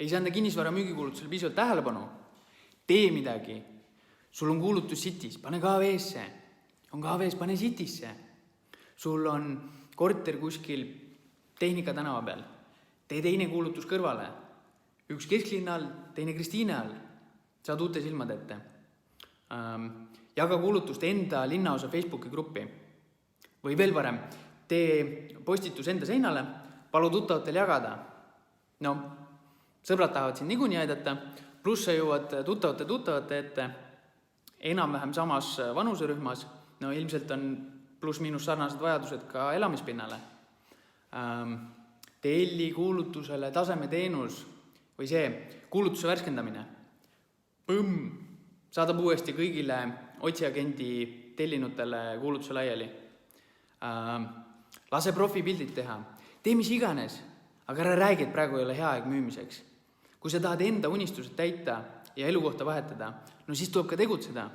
ei saa anda kinnisvara müügikuulutusele piisavalt tähelepanu. Tee midagi. Sul on kuulutus City's, pane KV-sse. On KV-s, pane City'sse. Sul on korter kuskil Tehnika tänava peal. Tee teine kuulutus kõrvale. Üks kesklinna all, teine Kristiine all. Saad uute silmad ette. Jaga kuulutust enda linnaosa Facebooki gruppi. Või veel parem, tee postitus enda seinale, palu tuttavatel jagada. No, sõbrad tahavad sind niikuinii aidata, pluss sa jõuad tuttavate ette, enam-vähem samas vanuserühmas, no ilmselt on pluss-miinus sarnased vajadused ka elamispinnale. Telli kuulutusele tasemeteenus või see kuulutuse värskendamine. Saadab uuesti kõigile otsiagendi tellinutele kuulutuse laiali. Lase profipildid teha. Tee mis iganes, aga ära räägi, et praegu ei ole hea aeg müümiseks. Kui sa tahad enda unistused täita ja elukohta vahetada, no siis tuleb ka tegutseda.